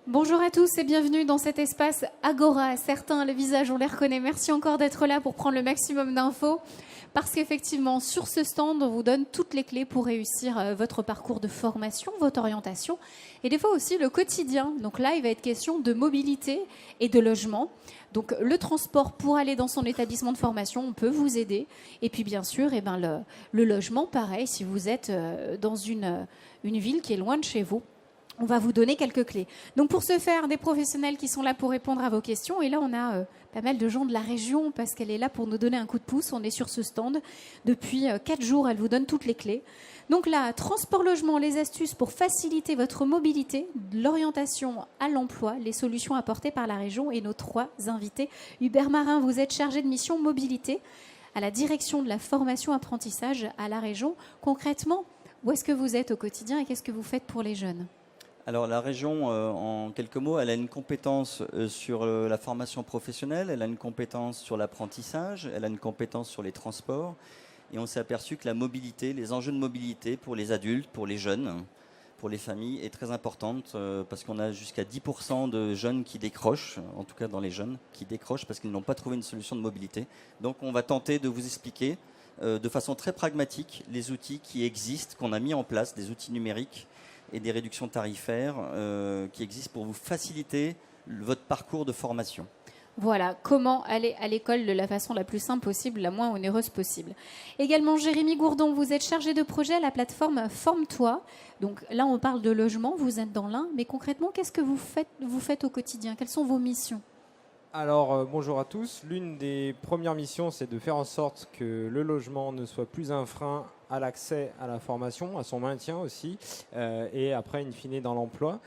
Bonjour à tous et bienvenue dans cet espace Agora. Certains, les visages, on les reconnaît. Merci encore d'être là pour prendre le maximum d'infos. Parce qu'effectivement, sur ce stand, on vous donne toutes les clés pour réussir votre parcours de formation, votre orientation et des fois aussi le quotidien. Donc là, il va être question de mobilité et de logement. Donc le transport pour aller dans son établissement de formation, on peut vous aider. Et puis bien sûr, le logement, pareil, si vous êtes dans une ville qui est loin de chez vous. On va vous donner quelques clés. Donc pour ce faire, des professionnels qui sont là pour répondre à vos questions. Et là, on a pas mal de gens de la région parce qu'elle est là pour nous donner un coup de pouce. On est sur ce stand. Depuis 4 jours, elle vous donne toutes les clés. Donc là, transport logement, les astuces pour faciliter votre mobilité, l'orientation à l'emploi, les solutions apportées par la région et nos 3 invités. Hubert Marin, vous êtes chargé de mission mobilité à la direction de la formation-apprentissage à la région. Concrètement, où est-ce que vous êtes au quotidien et qu'est-ce que vous faites pour les jeunes ? Alors la région, en quelques mots, elle a une compétence sur la formation professionnelle, elle a une compétence sur l'apprentissage, elle a une compétence sur les transports. Et on s'est aperçu que la mobilité, les enjeux de mobilité pour les adultes, pour les jeunes, pour les familles, est très importante parce qu'on a jusqu'à 10% de jeunes qui décrochent, en tout cas dans les jeunes, qui décrochent parce qu'ils n'ont pas trouvé une solution de mobilité. Donc on va tenter de vous expliquer de façon très pragmatique les outils qui existent, qu'on a mis en place, des outils numériques, et des réductions tarifaires qui existent pour vous faciliter votre parcours de formation. Voilà, comment aller à l'école de la façon la plus simple possible, la moins onéreuse possible. Également, Jérémy Gourdon, vous êtes chargé de projet à la plateforme Forme-toi. Donc là, on parle de logement, vous êtes dans l'un, mais concrètement, qu'est-ce que vous faites au quotidien? Quelles sont vos missions? Alors, bonjour à tous. L'une des premières missions, c'est de faire en sorte que le logement ne soit plus un frein à l'accès à la formation, à son maintien aussi, et après, in fine, dans l'emploi.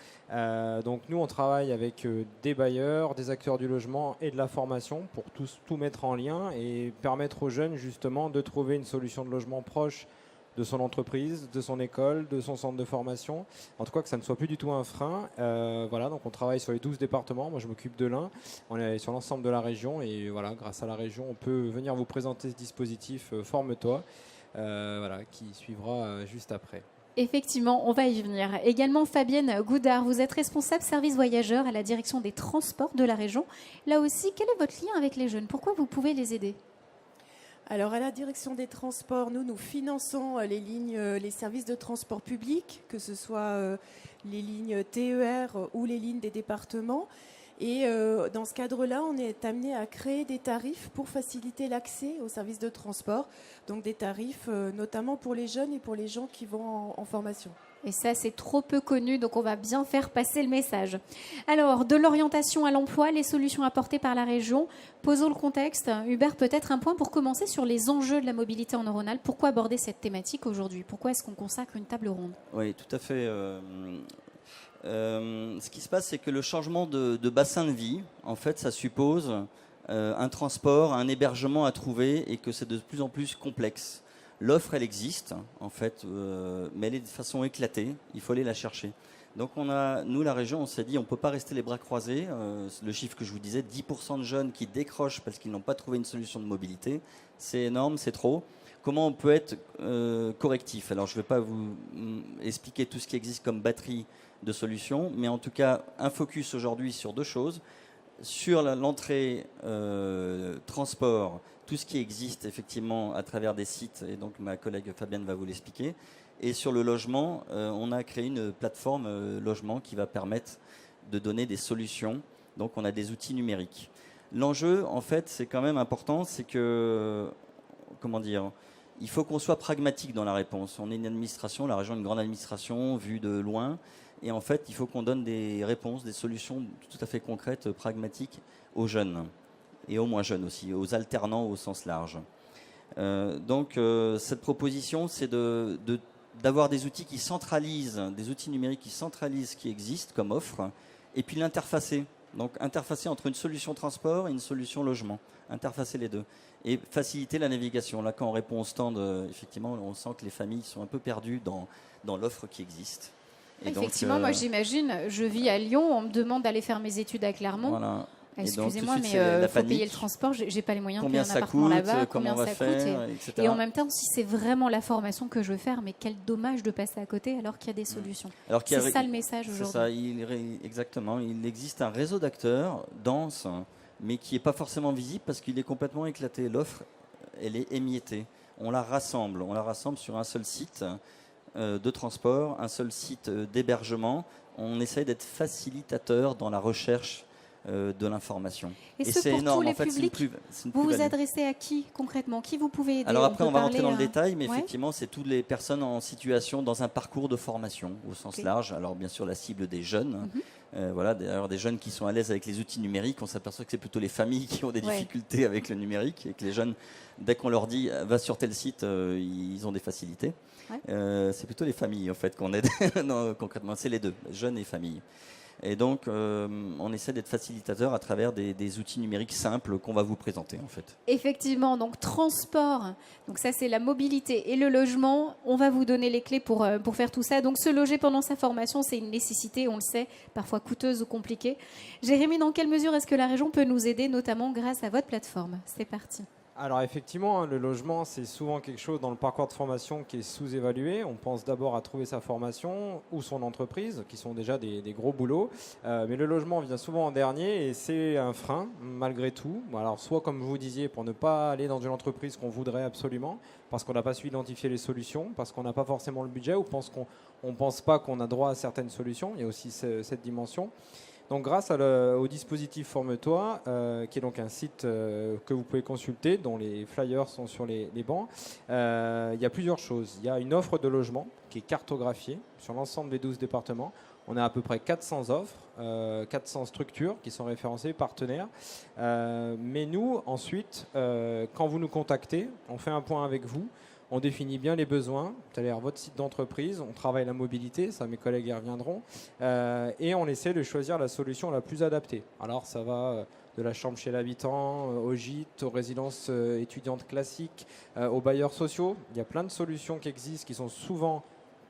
Donc nous, on travaille avec des bailleurs, des acteurs du logement et de la formation pour tout mettre en lien et permettre aux jeunes, justement, de trouver une solution de logement proche de son entreprise, de son école, de son centre de formation. En tout cas, que ça ne soit plus du tout un frein. Voilà, donc on travaille sur les 12 départements. Moi, je m'occupe de l'un. On est sur l'ensemble de la région. Et voilà, grâce à la région, on peut venir vous présenter ce dispositif Forme-toi, voilà, qui suivra juste après. Effectivement, on va y venir. Également, Fabienne Goudard, vous êtes responsable service voyageurs à la direction des transports de la région. Là aussi, quel est votre lien avec les jeunes? Pourquoi vous pouvez les aider? Alors, à la direction des transports, nous finançons les lignes, les services de transport public, que ce soit les lignes TER ou les lignes des départements. Et dans ce cadre-là, on est amené à créer des tarifs pour faciliter l'accès aux services de transport. Donc des tarifs notamment pour les jeunes et pour les gens qui vont en formation. Et ça, c'est trop peu connu, donc on va bien faire passer le message. Alors, de l'orientation à l'emploi, les solutions apportées par la région. Posons le contexte. Hubert, peut-être un point pour commencer sur les enjeux de la mobilité en Rhône-Alpes. Pourquoi aborder cette thématique aujourd'hui? Pourquoi est-ce qu'on consacre une table ronde? Oui, tout à fait. Ce qui se passe, c'est que le changement de bassin de vie, en fait, ça suppose un transport, un hébergement à trouver et que c'est de plus en plus complexe. L'offre, elle existe, en fait, mais elle est de façon éclatée. Il faut aller la chercher. Donc, nous, la région, on s'est dit, on ne peut pas rester les bras croisés. Le chiffre que je vous disais, 10% de jeunes qui décrochent parce qu'ils n'ont pas trouvé une solution de mobilité, c'est énorme, c'est trop. Comment on peut être correctif? Alors, je ne vais pas vous expliquer tout ce qui existe comme batterie de solutions, mais en tout cas, un focus aujourd'hui sur 2 choses. Sur l'entrée transport, tout ce qui existe effectivement à travers des sites, et donc ma collègue Fabienne va vous l'expliquer. Et sur le logement, on a créé une plateforme logement qui va permettre de donner des solutions. Donc on a des outils numériques. L'enjeu, en fait, c'est quand même important, c'est que, comment dire, il faut qu'on soit pragmatique dans la réponse. On est une administration, la région est une grande administration vue de loin. Et en fait, il faut qu'on donne des réponses, des solutions tout à fait concrètes, pragmatiques aux jeunes. Et aux moins jeunes aussi, aux alternants au sens large. Donc cette proposition, c'est d'avoir des outils qui centralisent, des outils numériques qui centralisent ce qui existe comme offre, et puis l'interfacer. Donc interfacer entre une solution transport et une solution logement. Interfacer les deux. Et faciliter la navigation. Là, quand on répond au stand, effectivement, on sent que les familles sont un peu perdues dans l'offre qui existe. Et effectivement, donc, moi j'imagine, je vis à Lyon, on me demande d'aller faire mes études à Clermont. Voilà. Et donc, tout de Excusez-moi, suite, mais c'est la il faut payer panique. le transport. J'ai pas les moyens Combien de payer un ça appartement coûte, là-bas. comment Combien on va ça faire, coûte etc. et en même temps, si c'est vraiment la formation que je veux faire, mais quel dommage de passer à côté alors qu'il y a des solutions. Alors qu'il y a- C'est ça le message C'est aujourd'hui. ça, exactement. Il existe un réseau d'acteurs dense, mais qui n'est pas forcément visible parce qu'il est complètement éclaté. L'offre, elle est émiettée. On la rassemble sur un seul site de transport, un seul site d'hébergement. On essaye d'être facilitateur dans la recherche de l'information. Et ce, c'est pour énorme. tous les En fait, publics, c'est une Vous vous plus-value. adressez à qui concrètement? Qui vous pouvez aider? Alors après, on va peut rentrer dans le parler, détail, mais ouais. effectivement, c'est toutes les personnes en situation dans un parcours de formation au sens Ok. large. Alors bien sûr, la cible des jeunes. Mhm. Voilà, d'ailleurs, des jeunes qui sont à l'aise avec les outils numériques. On s'aperçoit que c'est plutôt les familles qui ont des Ouais. difficultés avec le numérique et que les jeunes, dès qu'on leur dit va sur tel site, ils ont des facilités. Ouais. C'est plutôt les familles en fait qu'on aide. Non, concrètement, c'est les deux, jeunes et familles. Et donc, on essaie d'être facilitateur à travers des outils numériques simples qu'on va vous présenter en fait. Effectivement, donc transport, donc ça c'est la mobilité et le logement. On va vous donner les clés pour faire tout ça. Donc se loger pendant sa formation, c'est une nécessité, on le sait, parfois coûteuse ou compliquée. Jérémy, dans quelle mesure est-ce que la région peut nous aider, notamment grâce à votre plateforme? C'est parti. Alors effectivement, le logement, c'est souvent quelque chose dans le parcours de formation qui est sous-évalué. On pense d'abord à trouver sa formation ou son entreprise, qui sont déjà des gros boulots. Mais le logement vient souvent en dernier et c'est un frein, malgré tout. Alors soit, comme vous disiez, pour ne pas aller dans une entreprise qu'on voudrait absolument, parce qu'on n'a pas su identifier les solutions, parce qu'on n'a pas forcément le budget ou parce qu'on ne pense pas qu'on a droit à certaines solutions. Il y a aussi cette dimension. Donc grâce au dispositif Forme-toi, qui est donc un site que vous pouvez consulter, dont les flyers sont sur les bancs, il y a plusieurs choses. Il y a une offre de logement qui est cartographiée sur l'ensemble des 12 départements. On a à peu près 400 offres, 400 structures qui sont référencées, partenaires. Mais nous, ensuite, quand vous nous contactez, on fait un point avec vous. On définit bien les besoins, c'est-à-dire votre site d'entreprise, on travaille la mobilité, ça mes collègues y reviendront, et on essaie de choisir la solution la plus adaptée. Alors ça va de la chambre chez l'habitant, au gîte, aux résidences étudiantes classiques, aux bailleurs sociaux. Il y a plein de solutions qui existent, qui sont souvent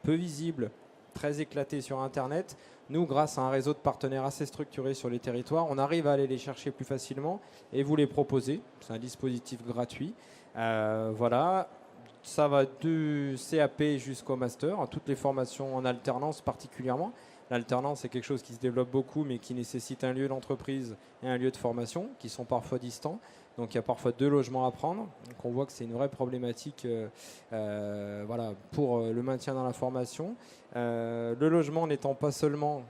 peu visibles, très éclatées sur Internet. Nous, grâce à un réseau de partenaires assez structuré sur les territoires, on arrive à aller les chercher plus facilement et vous les proposer. C'est un dispositif gratuit. Voilà. Ça va du CAP jusqu'au master, toutes les formations en alternance particulièrement. L'alternance, c'est quelque chose qui se développe beaucoup, mais qui nécessite un lieu d'entreprise et un lieu de formation, qui sont parfois distants. Donc il y a parfois 2 logements à prendre. Donc on voit que c'est une vraie problématique voilà, pour le maintien dans la formation. Le logement n'étant pas seulement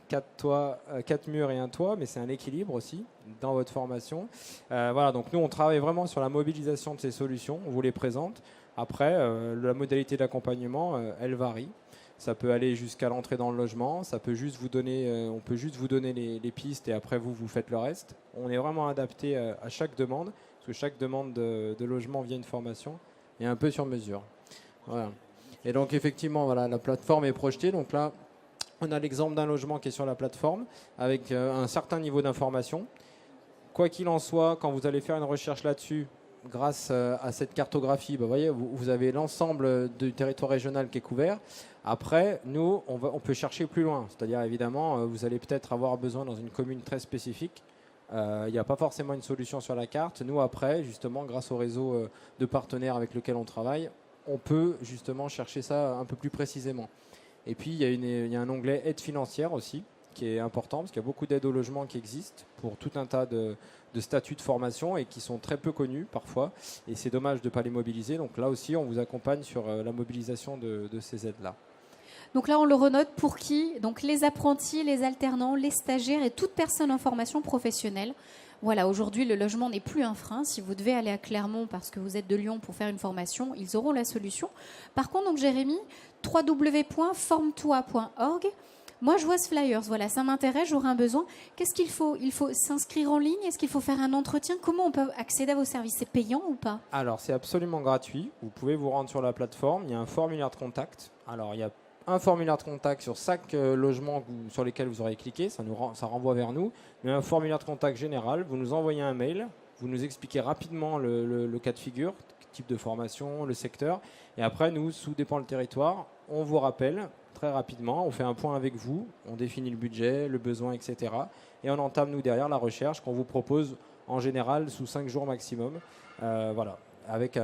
4 murs et un toit, mais c'est un équilibre aussi dans votre formation. Voilà, donc nous, on travaille vraiment sur la mobilisation de ces solutions. On vous les présente. Après, la modalité d'accompagnement, elle varie. Ça peut aller jusqu'à l'entrée dans le logement. Ça peut juste vous donner, on peut juste vous donner les pistes et après vous faites le reste. On est vraiment adapté à chaque demande, parce que chaque demande de logement via une formation est un peu sur mesure. Voilà. Et donc effectivement, voilà, la plateforme est projetée. Donc là, on a l'exemple d'un logement qui est sur la plateforme avec un certain niveau d'information. Quoi qu'il en soit, quand vous allez faire une recherche là-dessus, grâce à cette cartographie, voyez, vous avez l'ensemble du territoire régional qui est couvert. Après, nous, on peut chercher plus loin. C'est-à-dire, évidemment, vous allez peut-être avoir besoin dans une commune très spécifique. Il n'y a pas forcément une solution sur la carte. Nous, après, justement, grâce au réseau de partenaires avec lequel on travaille, on peut justement chercher ça un peu plus précisément. Et puis, il y a un onglet aide financière aussi, qui est important, parce qu'il y a beaucoup d'aides au logement qui existent pour tout un tas de statuts de formation et qui sont très peu connus parfois. Et c'est dommage de ne pas les mobiliser. Donc là aussi, on vous accompagne sur la mobilisation de ces aides-là. Donc là, on le renote pour qui? Donc les apprentis, les alternants, les stagiaires et toute personne en formation professionnelle. Voilà, aujourd'hui, le logement n'est plus un frein. Si vous devez aller à Clermont parce que vous êtes de Lyon pour faire une formation, ils auront la solution. Par contre, donc Jérémy, www.formetoi.org. Moi, je vois ce flyers. Voilà, ça m'intéresse, j'aurai un besoin. Qu'est-ce qu'il faut? Il faut s'inscrire en ligne? Est-ce qu'il faut faire un entretien? Comment on peut accéder à vos services? C'est payant ou pas? Alors, c'est absolument gratuit. Vous pouvez vous rendre sur la plateforme. Il y a un formulaire de contact. Alors, il y a un formulaire de contact sur chaque logement sur lesquels vous aurez cliqué. Ça renvoie vers nous. Mais un formulaire de contact général. Vous nous envoyez un mail. Vous nous expliquez rapidement le cas de figure, le type de formation, le secteur. Et après, nous, sous dépend le territoire, on vous rappelle très rapidement. On fait un point avec vous, on définit le budget, le besoin, etc. Et on entame, nous, derrière, la recherche qu'on vous propose en général sous 5 jours maximum. Voilà, avec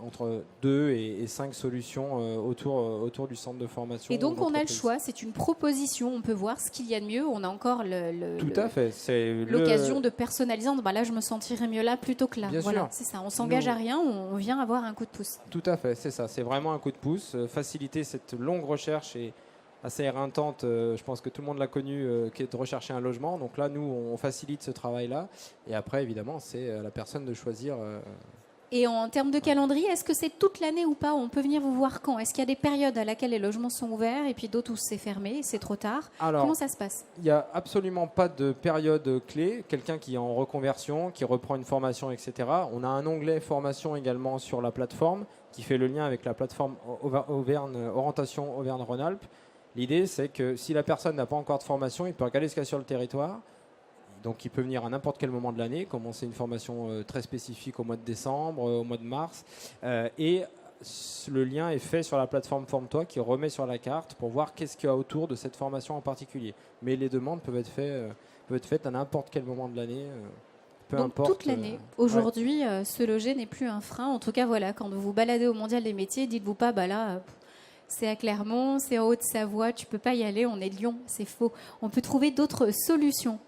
entre 2 et 5 solutions autour du centre de formation. Et donc on a le d'entreprise. choix, c'est une proposition, on peut voir ce qu'il y a de mieux, on a encore Tout à fait. C'est l'occasion de personnaliser. Bah là, je me sentirais mieux là plutôt que là. Bien Voilà, sûr. c'est ça. On s'engage à rien, on vient avoir un coup de pouce. Tout à fait, c'est ça. C'est vraiment un coup de pouce. Faciliter cette longue recherche et assez éreintante, je pense que tout le monde l'a connu, qui est de rechercher un logement. Donc là, nous, on facilite ce travail-là. Et après, évidemment, c'est à la personne de choisir. Et en termes de calendrier, est-ce que c'est toute l'année ou pas? On peut venir vous voir quand? Est-ce qu'il y a des périodes à laquelle les logements sont ouverts et puis d'autres où c'est fermé, c'est trop tard? Alors, comment ça se passe? il n'y a absolument pas de période clé. Quelqu'un qui est en reconversion, qui reprend une formation, etc. On a un onglet formation également sur la plateforme qui fait le lien avec la plateforme Orientation Auvergne-Rhône-Alpes. L'idée, c'est que si la personne n'a pas encore de formation, il peut regarder ce qu'il y a sur le territoire. Donc il peut venir à n'importe quel moment de l'année, commencer une formation très spécifique au mois de décembre, au mois de mars. Et le lien est fait sur la plateforme Forme-toi qui remet sur la carte pour voir qu'est-ce qu'il y a autour de cette formation en particulier. Mais les demandes peuvent être faites à n'importe quel moment de l'année. Peu Donc importe, toute l'année. Aujourd'hui, se loger n'est plus un frein. En tout cas, voilà, quand vous vous baladez au Mondial des métiers, dites-vous pas, bah là, c'est à Clermont, c'est en Haute-Savoie, tu peux pas y aller, on est de Lyon, c'est faux. On peut trouver d'autres solutions.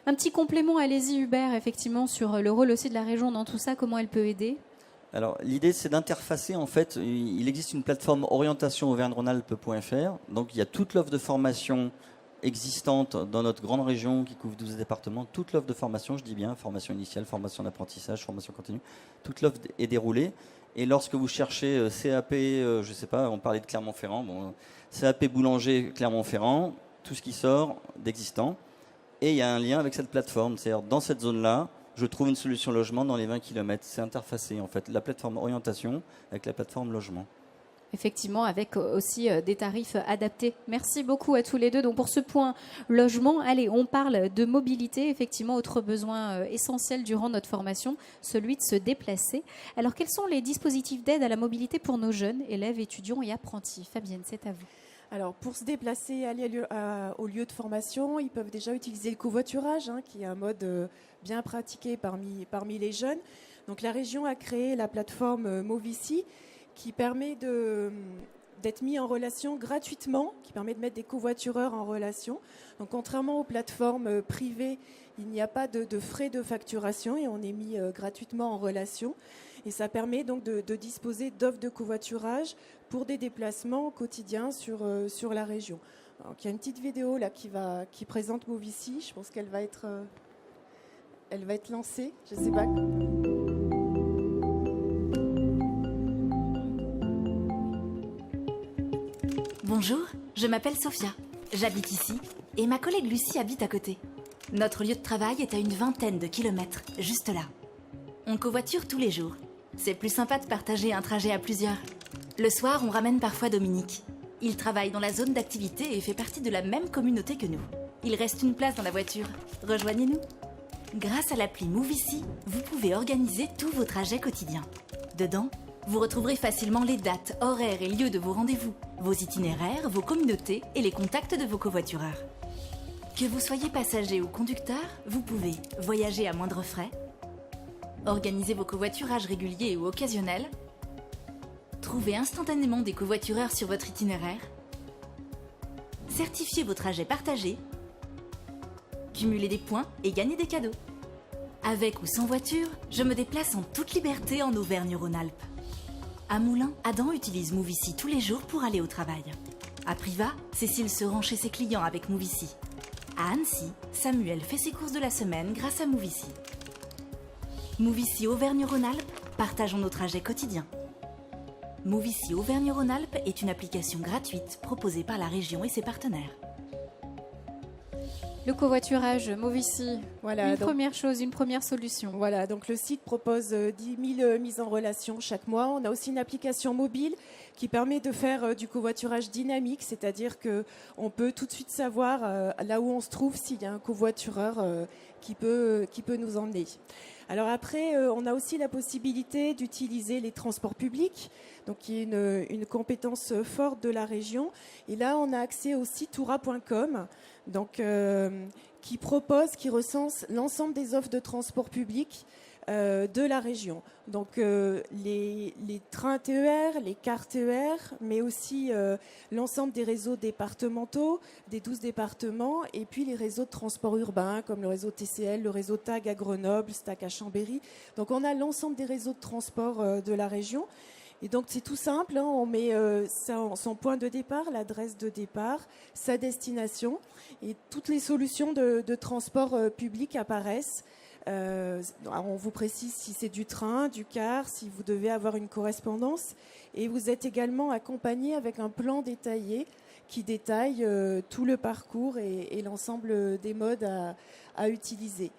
Un petit complément, allez-y Hubert, effectivement, sur le rôle aussi de la région dans tout ça, comment elle peut aider? Alors, l'idée, c'est d'interfacer, en fait, il existe une plateforme orientation-auvergne-rhône-alpes.fr. Donc, il y a toute l'offre de formation existante dans notre grande région qui couvre 12 départements. Toute l'offre de formation, je dis bien, formation initiale, formation d'apprentissage, formation continue, toute l'offre est déroulée. Et lorsque vous cherchez CAP, je ne sais pas, on parlait de Clermont-Ferrand, bon, CAP boulanger Clermont-Ferrand, tout ce qui sort d'existant. Et il y a un lien avec cette plateforme. C'est-à-dire, dans cette zone-là, je trouve une solution logement dans les 20 km. C'est interfacé, en fait, la plateforme orientation avec la plateforme logement. Effectivement, avec aussi des tarifs adaptés. Merci beaucoup à tous les deux. Donc pour ce point logement, allez, on parle de mobilité. Effectivement, autre besoin essentiel durant notre formation, celui de se déplacer. Alors quels sont les dispositifs d'aide à la mobilité pour nos jeunes élèves, étudiants et apprentis? Fabienne, c'est à vous. Alors, pour se déplacer, aller au lieu de formation, ils peuvent déjà utiliser le covoiturage, qui est un mode bien pratiqué parmi les jeunes. Donc, la région a créé la plateforme Movici, qui permet d'être mis en relation gratuitement, qui permet de mettre des covoitureurs en relation. Donc, contrairement aux plateformes privées, il n'y a pas de frais de facturation et on est mis gratuitement en relation. Et ça permet donc de disposer d'offres de covoiturage pour des déplacements quotidiens sur la région. Donc, il y a une petite vidéo là qui présente Movici. Je pense qu'elle va être lancée. Je ne sais pas. Bonjour, je m'appelle Sophia. J'habite ici et ma collègue Lucie habite à côté. Notre lieu de travail est à une 20aine de kilomètres, juste là. On covoiture tous les jours. C'est plus sympa de partager un trajet à plusieurs. Le soir, on ramène parfois Dominique. Il travaille dans la zone d'activité et fait partie de la même communauté que nous. Il reste une place dans la voiture. Rejoignez-nous. Grâce à l'appli Movici, vous pouvez organiser tous vos trajets quotidiens. Dedans, vous retrouverez facilement les dates, horaires et lieux de vos rendez-vous, vos itinéraires, vos communautés et les contacts de vos covoitureurs. Que vous soyez passager ou conducteur, vous pouvez voyager à moindre frais, organiser vos covoiturages réguliers ou occasionnels, trouver instantanément des covoitureurs sur votre itinéraire, certifier vos trajets partagés, cumuler des points et gagner des cadeaux. Avec ou sans voiture, je me déplace en toute liberté en Auvergne-Rhône-Alpes. À Moulins, Adam utilise Movici tous les jours pour aller au travail. À Privas, Cécile se rend chez ses clients avec Movici. À Annecy, Samuel fait ses courses de la semaine grâce à Movici. Movici Auvergne-Rhône-Alpes, partageons nos trajets quotidiens. Movici Auvergne-Rhône-Alpes est une application gratuite proposée par la région et ses partenaires. Le covoiturage, Movici, Voilà, première chose, une première solution. Voilà, donc le site propose 10 000 mises en relation chaque mois. On a aussi une application mobile qui permet de faire du covoiturage dynamique, c'est-à-dire qu'on peut tout de suite savoir là où on se trouve s'il y a un covoitureur qui peut nous emmener. Alors après, on a aussi la possibilité d'utiliser les transports publics, donc qui est une compétence forte de la région. Et là, on a accès au site oura.com, donc qui recense l'ensemble des offres de transport public de la région. Donc les trains TER, les cars TER, mais aussi l'ensemble des réseaux départementaux, des 12 départements, et puis les réseaux de transport urbain, comme le réseau TCL, le réseau TAG à Grenoble, STAC à Chambéry. Donc on a l'ensemble des réseaux de transport de la région. Et donc c'est tout simple, hein, on met son point de départ, l'adresse de départ, sa destination, et toutes les solutions de transport public apparaissent. On vous précise si c'est du train, du car, si vous devez avoir une correspondance. Et vous êtes également accompagné avec un plan détaillé qui détaille tout le parcours et l'ensemble des modes à utiliser.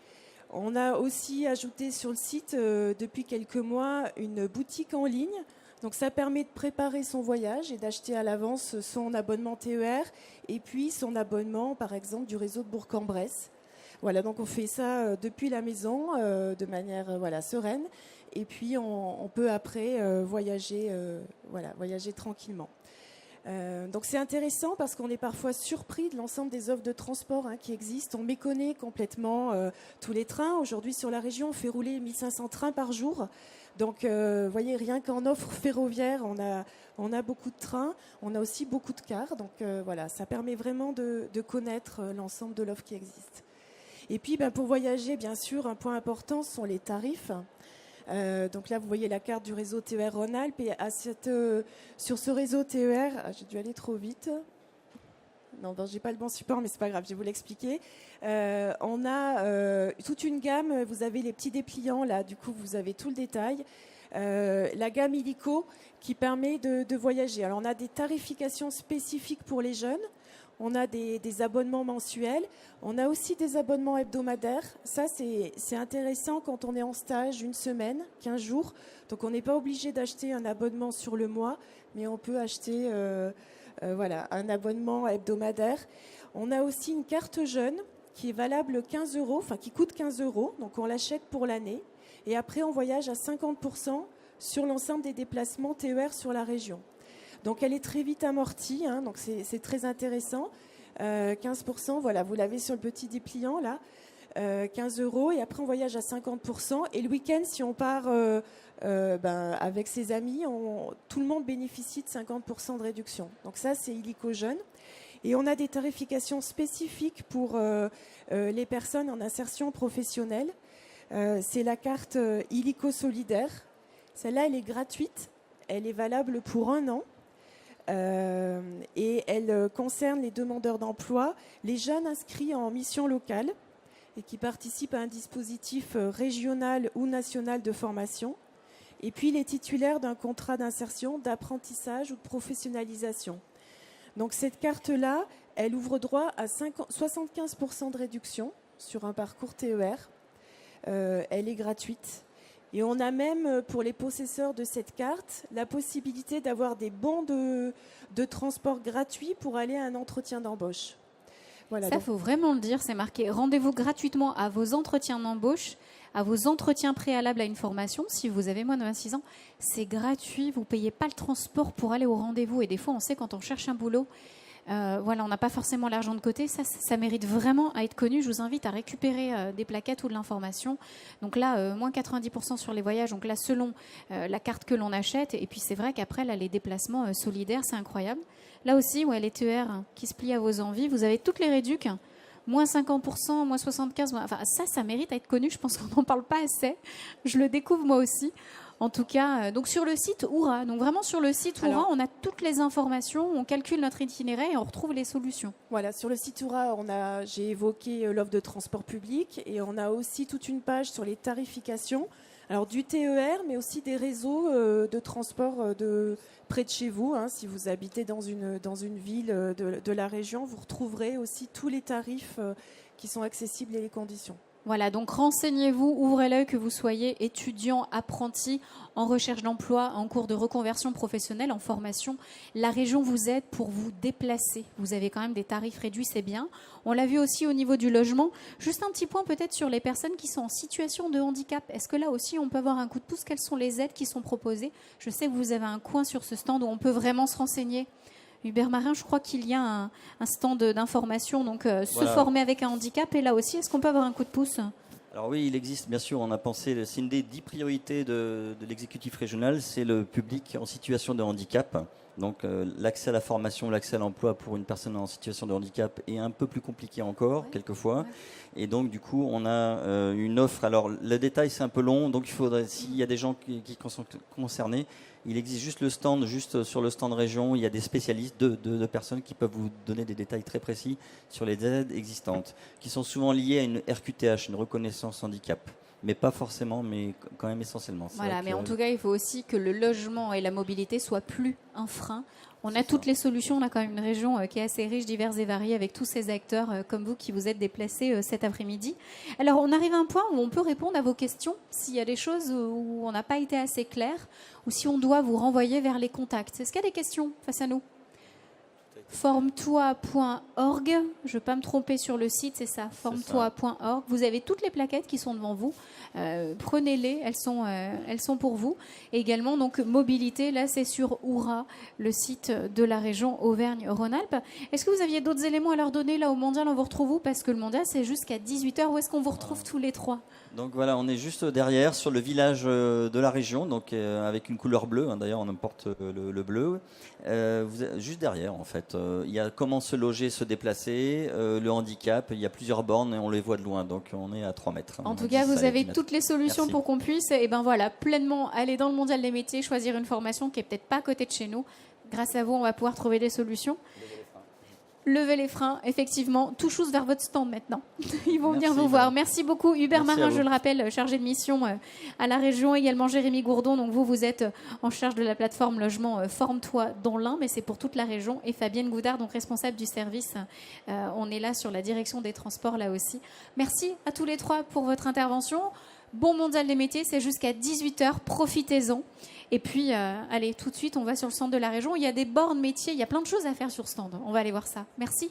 On a aussi ajouté sur le site depuis quelques mois une boutique en ligne. Donc ça permet de préparer son voyage et d'acheter à l'avance son abonnement TER et puis son abonnement par exemple du réseau de Bourg-en-Bresse. Voilà, donc on fait ça depuis la maison de manière sereine et puis on peut après voyager tranquillement. Donc c'est intéressant parce qu'on est parfois surpris de l'ensemble des offres de transport qui existent. On méconnaît complètement tous les trains. Aujourd'hui sur la région, on fait rouler 1500 trains par jour. Donc, vous voyez, rien qu'en offre ferroviaire, on a beaucoup de trains, on a aussi beaucoup de cars. Donc, voilà, ça permet vraiment de connaître l'ensemble de l'offre qui existe. Et puis, pour voyager, bien sûr, un point important sont les tarifs. Donc là, vous voyez la carte du réseau TER Rhône-Alpes. Et sur ce réseau TER, j'ai dû aller trop vite. Non, j'ai pas le bon support, mais c'est pas grave, je vais vous l'expliquer. On a toute une gamme. Vous avez les petits dépliants là. Du coup, vous avez tout le détail. La gamme illico qui permet de voyager. Alors, on a des tarifications spécifiques pour les jeunes. On a des abonnements mensuels. On a aussi des abonnements hebdomadaires. Ça, c'est intéressant quand on est en stage une semaine, 15 jours. Donc, on n'est pas obligé d'acheter un abonnement sur le mois, mais on peut acheter un abonnement hebdomadaire. On a aussi une carte jeune qui est valable 15 €, enfin qui coûte 15 €. Donc, on l'achète pour l'année. Et après, on voyage à 50% sur l'ensemble des déplacements TER sur la région. Donc elle est très vite amortie, donc c'est très intéressant. 15%, voilà, vous l'avez sur le petit dépliant là, 15 € et après on voyage à 50%. Et le week-end, si on part avec ses amis, tout le monde bénéficie de 50% de réduction. Donc ça, c'est illico jeune. Et on a des tarifications spécifiques pour les personnes en insertion professionnelle. C'est la carte illico solidaire. Celle-là, elle est gratuite. Elle est valable pour 1 an. Et elle concerne les demandeurs d'emploi, les jeunes inscrits en mission locale et qui participent à un dispositif régional ou national de formation, et puis les titulaires d'un contrat d'insertion, d'apprentissage ou de professionnalisation. Donc cette carte-là, elle ouvre droit à 75% de réduction sur un parcours TER. Elle est gratuite. Et on a même, pour les possesseurs de cette carte, la possibilité d'avoir des bons de transport gratuits pour aller à un entretien d'embauche. Voilà, ça, il faut vraiment le dire, c'est marqué. Rendez-vous gratuitement à vos entretiens d'embauche, à vos entretiens préalables à une formation. Si vous avez moins de 26 ans, c'est gratuit. Vous ne payez pas le transport pour aller au rendez-vous. Et des fois, on sait quand on cherche un boulot, on n'a pas forcément l'argent de côté. Ça mérite vraiment à être connu. Je vous invite à récupérer des plaquettes ou de l'information. Donc là, moins 90% sur les voyages. Donc là, selon la carte que l'on achète. Et puis c'est vrai qu'après, là, les déplacements solidaires, c'est incroyable. Là aussi, les TER qui se plient à vos envies. Vous avez toutes les réducs. Moins 50%, moins 75%. Enfin, ça mérite à être connu. Je pense qu'on n'en parle pas assez. Je le découvre moi aussi. En tout cas, donc sur le site Oura, donc vraiment sur le site Oura, on a toutes les informations, on calcule notre itinéraire et on retrouve les solutions. Voilà, sur le site Oura, j'ai évoqué l'offre de transport public et on a aussi toute une page sur les tarifications. Alors du TER, mais aussi des réseaux de transport près de chez vous. Si vous habitez dans une ville de la région, vous retrouverez aussi tous les tarifs qui sont accessibles et les conditions. Voilà, donc renseignez-vous, ouvrez l'œil, que vous soyez étudiant, apprenti, en recherche d'emploi, en cours de reconversion professionnelle, en formation. La région vous aide pour vous déplacer. Vous avez quand même des tarifs réduits, c'est bien. On l'a vu aussi au niveau du logement. Juste un petit point peut-être sur les personnes qui sont en situation de handicap. Est-ce que là aussi on peut avoir un coup de pouce? Quelles sont les aides qui sont proposées? Je sais que vous avez un coin sur ce stand où on peut vraiment se renseigner. Hubert Marin, je crois qu'il y a un stand d'information, donc se former avec un handicap. Et là aussi, est-ce qu'on peut avoir un coup de pouce? Alors oui, il existe, bien sûr, on a pensé, c'est une des 10 priorités de l'exécutif régional, c'est le public en situation de handicap. Donc l'accès à la formation, l'accès à l'emploi pour une personne en situation de handicap est un peu plus compliqué encore, quelquefois. Et donc du coup, on a une offre. Alors le détail, c'est un peu long, donc il faudrait, s'il y a des gens qui sont concernés, il existe juste le stand, juste sur le stand région, il y a des spécialistes, deux personnes qui peuvent vous donner des détails très précis sur les aides existantes, qui sont souvent liées à une RQTH, une reconnaissance handicap. Mais pas forcément, mais quand même essentiellement. Voilà, mais en tout cas, il faut aussi que le logement et la mobilité soient plus un frein. On a toutes les solutions. On a quand même une région qui est assez riche, diverse et variée, avec tous ces acteurs comme vous qui vous êtes déplacés cet après-midi. Alors, on arrive à un point où on peut répondre à vos questions, s'il y a des choses où on n'a pas été assez clair, ou si on doit vous renvoyer vers les contacts. Est-ce qu'il y a des questions face à nous? Forme-toi.org, je ne veux pas me tromper sur le site, c'est ça, forme-toi.org. Vous avez toutes les plaquettes qui sont devant vous. Prenez-les, elles sont pour vous. Et également, donc, mobilité, là, c'est sur Oura, le site de la région Auvergne-Rhône-Alpes. Est-ce que vous aviez d'autres éléments à leur donner là au Mondial? On vous retrouve où? Parce que le Mondial, c'est jusqu'à 18h. Où est-ce qu'on vous retrouve tous les trois? Donc voilà, on est juste derrière, sur le village de la région, donc avec une couleur bleue. D'ailleurs, on porte le bleu. Juste derrière, en fait, il y a comment se loger, se déplacer, le handicap. Il y a plusieurs bornes et on les voit de loin, donc on est à 3 mètres. En tout cas, vous avez toutes les solutions pour qu'on puisse, pleinement aller dans le Mondial des métiers, choisir une formation qui est peut-être pas à côté de chez nous. Grâce à vous, on va pouvoir trouver des solutions. Levez les freins, effectivement, tout chose vers votre stand maintenant. Ils vont venir vous voir. Merci beaucoup Hubert Marin, je le rappelle, chargé de mission à la région, également Jérémy Gourdon. Donc vous êtes en charge de la plateforme logement Forme-toi dans l'Ain, mais c'est pour toute la région. Et Fabienne Goudard, donc responsable du service. On est là sur la direction des transports là aussi. Merci à tous les trois pour votre intervention. Bon Mondial des métiers, c'est jusqu'à 18h, profitez-en. Et puis, allez, tout de suite, on va sur le stand de la région. Il y a des bornes métiers, il y a plein de choses à faire sur stand. On va aller voir ça. Merci.